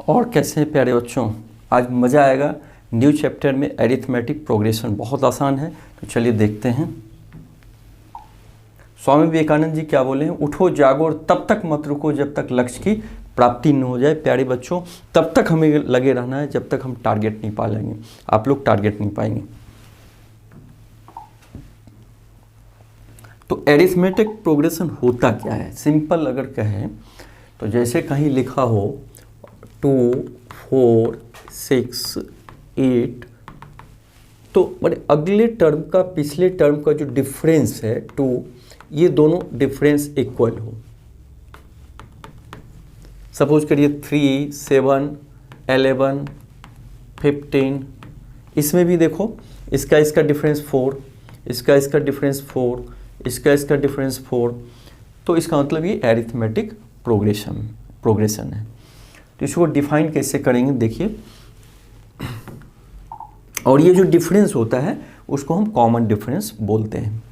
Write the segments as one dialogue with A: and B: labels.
A: और कैसे हैं प्यारे बच्चों, आज मज़ा आएगा। न्यू चैप्टर में एरिथमेटिक प्रोग्रेशन बहुत आसान है, तो चलिए देखते हैं। स्वामी विवेकानंद जी क्या बोले हैं, उठो जागो और तब तक मत रुको जब तक लक्ष्य की प्राप्ति न हो जाए। प्यारे बच्चों, तब तक हमें लगे रहना है जब तक हम टारगेट नहीं पा लेंगे। आप लोग टारगेट नहीं पाएंगे। तो एरिथमेटिक प्रोग्रेशन होता क्या है, सिंपल अगर कहें तो जैसे कहीं लिखा हो 2, 4, 6, 8, तो बड़े अगले टर्म का पिछले टर्म का जो डिफरेंस है 2, ये दोनों डिफरेंस इक्वल हो। सपोज करिए 3, 7, 11, 15, इसमें भी देखो इसका डिफरेंस 4, इसका डिफरेंस 4, इसका डिफरेंस 4, तो इसका मतलब ये एरिथमेटिक प्रोग्रेशन है। तो इसको डिफाइन कैसे करेंगे देखिए, और ये जो डिफरेंस होता है उसको हम कॉमन डिफरेंस बोलते हैं।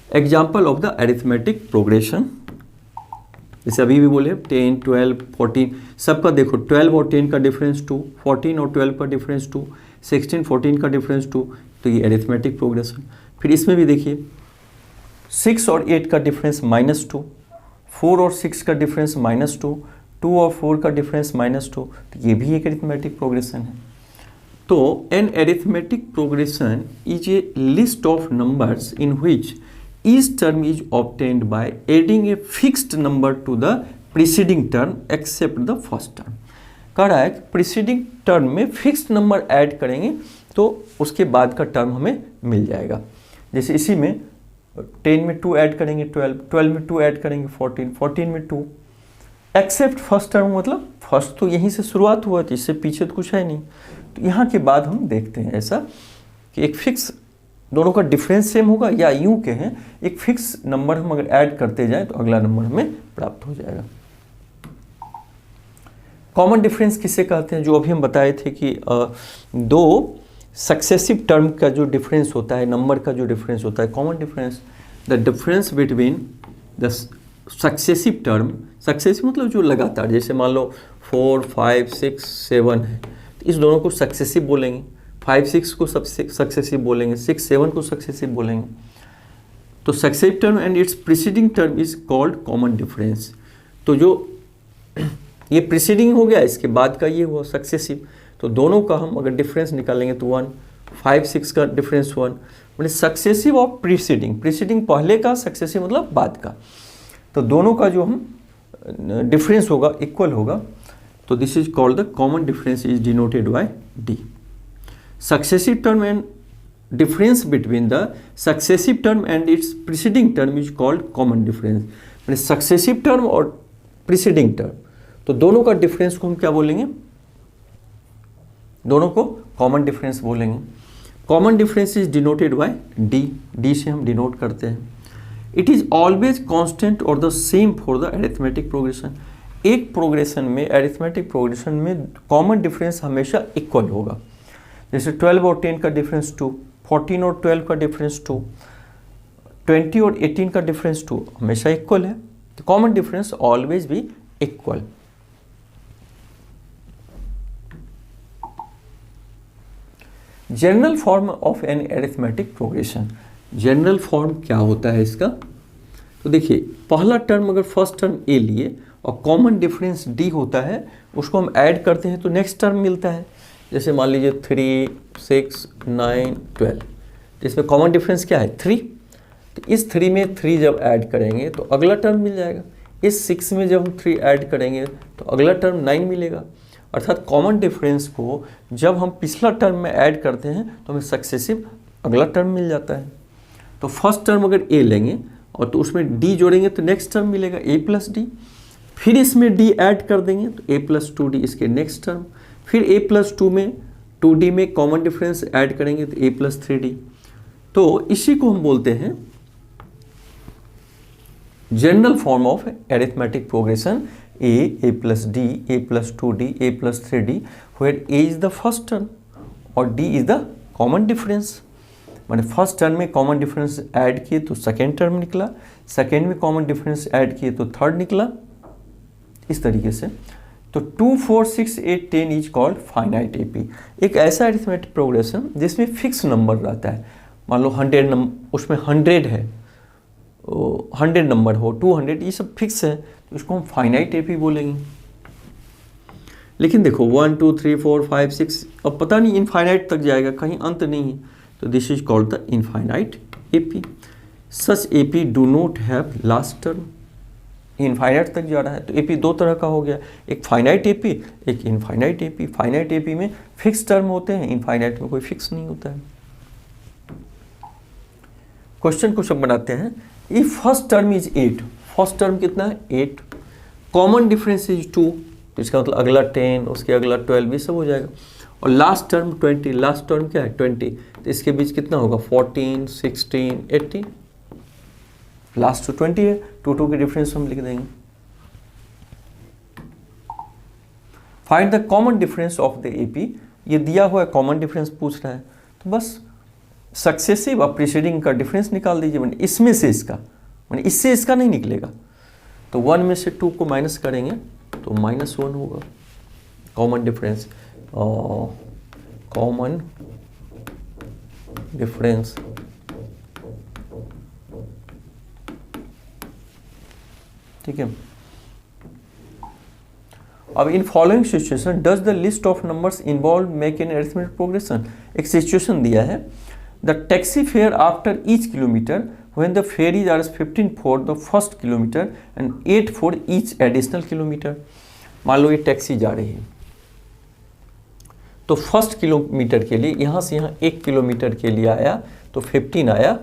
A: Example of the arithmetic progression, जैसे अभी भी बोले 10, 12, 14, सबका देखो 12 और 10 का डिफरेंस 2, 14 और 12 का डिफरेंस 2, 16, 14 का डिफरेंस 2, तो ये एरिथमेटिक प्रोग्रेशन। फिर इसमें भी देखिए 6 और 8 का डिफरेंस -2, 4 और 6 का डिफरेंस -2, 2 और 4 का डिफरेंस -2, तो ये भी एक एरिथमेटिक प्रोग्रेशन है। तो an arithmetic progression is a list of numbers in which each term is obtained by adding a fixed number to the preceding term except the first term। कह रहा है कि preceding term में fixed number add करेंगे तो उसके बाद का टर्म हमें मिल जाएगा। जैसे इसी में 10 में 2 ऐड करेंगे 12, 12 में 2 ऐड करेंगे 14, 14 में 2, एक्सेप्ट फर्स्ट टर्म, मतलब फर्स्ट तो यहीं से शुरुआत हुआ थी, इससे पीछे तो कुछ है नहीं। तो यहाँ के बाद हम देखते हैं ऐसा कि एक फिक्स दोनों का डिफरेंस सेम होगा, या यूं कहें एक फिक्स नंबर हम अगर ऐड करते जाएं तो अगला नंबर हमें प्राप्त हो जाएगा। कॉमन डिफरेंस किसे कहते हैं, जो अभी हम बताए थे कि दो सक्सेसिव टर्म का जो डिफरेंस होता है, नंबर का जो डिफरेंस होता है, common difference the difference between the successive term. Successive मतलब जो लगातार, जैसे मान लो 4, 5, 6, 7 है, तो इस दोनों को सक्सेसिव बोलेंगे, 5, 6 को सक्सेसिव बोलेंगे, 6, 7 को सक्सेसिव बोलेंगे। तो successive term and it's preceding term is called common difference. तो जो ये प्रीसीडिंग हो गया, इसके बाद का ये हुआ सक्सेसिव, तो दोनों का हम अगर डिफरेंस निकालेंगे तो 1, 5, 6 का डिफरेंस 1, मतलब सक्सेसिव ऑफ प्रीसीडिंग। प्रीसीडिंग पहले का, सक्सेसिव मतलब बाद का, तो दोनों का जो हम डिफरेंस होगा इक्वल होगा, तो this is called the common difference is denoted by D. Successive term and difference between the successive term and its preceding term is called common difference। मतलब successive term और preceding term, तो दोनों का difference को हम क्या बोलेंगे, दोनों को कॉमन डिफरेंस बोलेंगे। Common difference is denoted by D, D से हम डिनोट करते हैं। इट इज ऑलवेज कांस्टेंट और the same for the arithmetic progression. एक प्रोग्रेशन में, अरिथमेटिक प्रोग्रेशन में कॉमन डिफरेंस हमेशा इक्वल होगा। जैसे 12 और 10 का डिफरेंस 2, 14 और 12 का डिफरेंस 2, 20 और 18 का डिफरेंस 2, हमेशा इक्वल है। तो कॉमन डिफरेंस ऑलवेज भी equal. General form of an arithmetic progression, general form क्या होता है इसका, तो देखिए पहला टर्म अगर फर्स्ट टर्म ए लिए और कॉमन डिफरेंस डी होता है, उसको हम ऐड करते हैं तो नेक्स्ट टर्म मिलता है। जैसे मान लीजिए 3, 6, 9, 12, तो इसमें कॉमन डिफरेंस क्या है 3, तो इस 3 में 3 जब ऐड करेंगे तो अगला टर्म मिल जाएगा। इस 6 में जब हम 3 ऐड करेंगे तो अगला टर्म 9 मिलेगा। अर्थात कॉमन डिफरेंस को जब हम पिछला टर्म में ऐड करते हैं तो हमें सक्सेसिव अगला टर्म मिल जाता है। तो फर्स्ट टर्म अगर ए लेंगे और तो उसमें डी जोड़ेंगे तो नेक्स्ट टर्म मिलेगा a+d, फिर इसमें डी ऐड कर देंगे तो a+2d इसके नेक्स्ट टर्म, फिर a+2 में 2d में कॉमन डिफरेंस ऐड करेंगे तो a+3d। तो इसी को हम बोलते हैं general form of arithmetic progression, a+d, a+2d, a+3d, where a is the first term और d is the common difference. मैंने फर्स्ट टर्म में कॉमन डिफरेंस ऐड किए तो सेकेंड टर्म निकला, सेकेंड में कॉमन डिफरेंस ऐड किए तो थर्ड निकला। इस तरीके से तो 2, 4, 6, 8, 10 इज कॉल्ड फाइनाइट एपी। एक ऐसा अरिथमेटिक प्रोग्रेशन जिसमें फिक्स नंबर रहता है, मान लो 100 नंबर, उसमें 100 है, 100 नंबर हो, 200, ये सब फिक्स है, तो इसको हम फाइनाइट एपी बोलेंगे। लेकिन देखो 1, 2, 3, 4, 5, 6, अब पता नहीं इनफाइनाइट तक जाएगा, कहीं अंत नहीं है, तो this is called the infinite AP. Such AP do not have last term. Infinite तक जा रहा है तो एपी दो तरह का हो गया, एक फाइनाइट एपी, एक इनफाइनाइट एपी। फाइनाइट एपी में फिक्स टर्म होते हैं, इनफाइनाइट में कोई फिक्स नहीं होता है। क्वेश्चन को सब बनाते हैं। If first term is 8, first term कितना है 8, कॉमन डिफरेंस इज 2, तो इसका मतलब अगला 10, उसके अगला 12, ये सब हो जाएगा। और लास्ट टर्म 20, लास्ट टर्म क्या है 20, तो इसके बीच कितना होगा 14, 16, 18, लास्ट तो 20 है, 2 के डिफरेंस हम लिख देंगे। Find the common difference of the AP, ये दिया हुआ है कॉमन डिफरेंस पूछ रहा है, तो बस सक्सेसिव और प्रीसीडिंग का डिफरेंस निकाल दीजिए, मैंने इसमें से इसका, मैंने इससे इसका नहीं निकलेगा, तो 1 में से 2 को माइनस करेंगे तो -1 होगा कॉमन डिफरेंस। कॉमन डिफरेंस ठीक है। अब in following situation does the list of numbers involve make an arithmetic progression. एक सिचुएशन दिया है, the taxi fare after each kilometre when the fares are 15 for the first kilometre and 8 for each additional kilometre. मान लो ये taxi जा रही है, तो फर्स्ट किलोमीटर के लिए यहाँ से यहाँ 1 किलोमीटर के लिए आया तो 15 आया।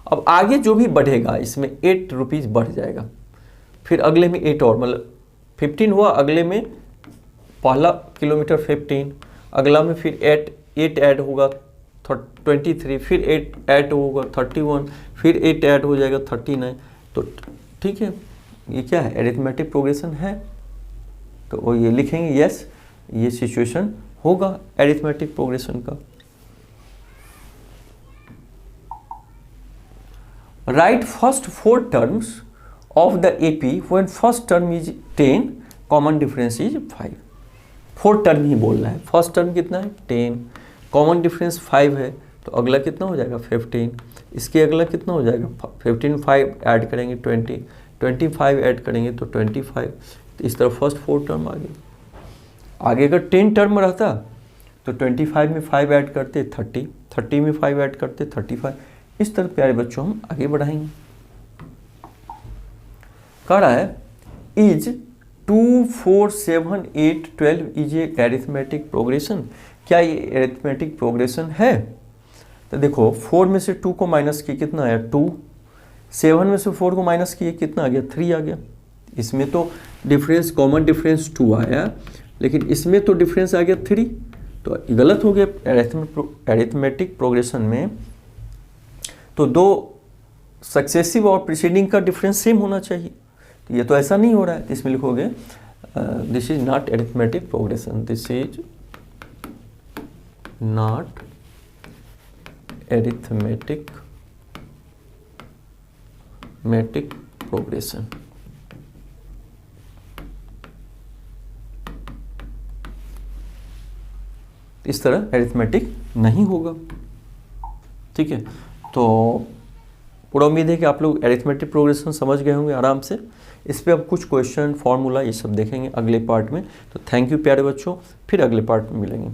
A: अब आगे जो भी बढ़ेगा इसमें 8 रुपीज़ बढ़ जाएगा, फिर अगले में 8 और, मतलब 15 हुआ, अगले में पहला किलोमीटर 15, अगला में फिर 8 ऐड होगा 23, फिर 8 ऐड होगा 31, फिर 8 ऐड हो जाएगा 39। तो ठीक है, ये क्या है अरिथमेटिक प्रोग्रेशन है, तो वो ये लिखेंगे यस, ये सिचुएशन होगा अरिथमेटिक प्रोग्रेशन का। Write first 4 terms of the AP when first term is 10, common difference is 5। 4 term ही बोल रहा है, फर्स्ट टर्म कितना है 10, कॉमन डिफरेंस 5 है, तो अगला कितना हो जाएगा 15, इसके अगला कितना हो जाएगा 15, 5 ऐड करेंगे 20, 25 ऐड करेंगे तो 25, तो इस तरह फर्स्ट 4 टर्म आ गए। आगे अगर 10 टर्म रहता तो 25 में 5 ऐड करते 30, 30 में 5 ऐड करते 35, इस तरह प्यारे बच्चों हम आगे बढ़ाएंगे। कह रहा है is 2, 4, 7, 8, 12 is a arithmetic progression. क्या ये अरिथमेटिक प्रोग्रेशन है? तो देखो 4 में से 2 को माइनस किए कितना आया 2, 7 में से 4 को माइनस किए कितना आ गया 3 आ गया। इसमें तो डिफरेंस कॉमन डिफरेंस 2 आया, लेकिन इसमें तो डिफरेंस आ गया 3, तो गलत हो गया अरिथमेटिक प्रोग्रेशन में। तो दो सक्सेसिव और प्रीसीडिंग का डिफरेंस सेम होना चाहिए, तो ये तो ऐसा नहीं हो रहा है, तो इसमें लिखोगे this is not arithmetic progression, this is not arithmetic progression. इस तरह अरिथमेटिक नहीं होगा, ठीक है। तो पूरा उम्मीद है कि आप लोग अरिथमेटिक प्रोग्रेशन समझ गए होंगे आराम से। इस पे अब कुछ क्वेश्चन, फॉर्मूला ये सब देखेंगे अगले पार्ट में। तो थैंक यू प्यारे बच्चों, फिर अगले पार्ट में मिलेंगे।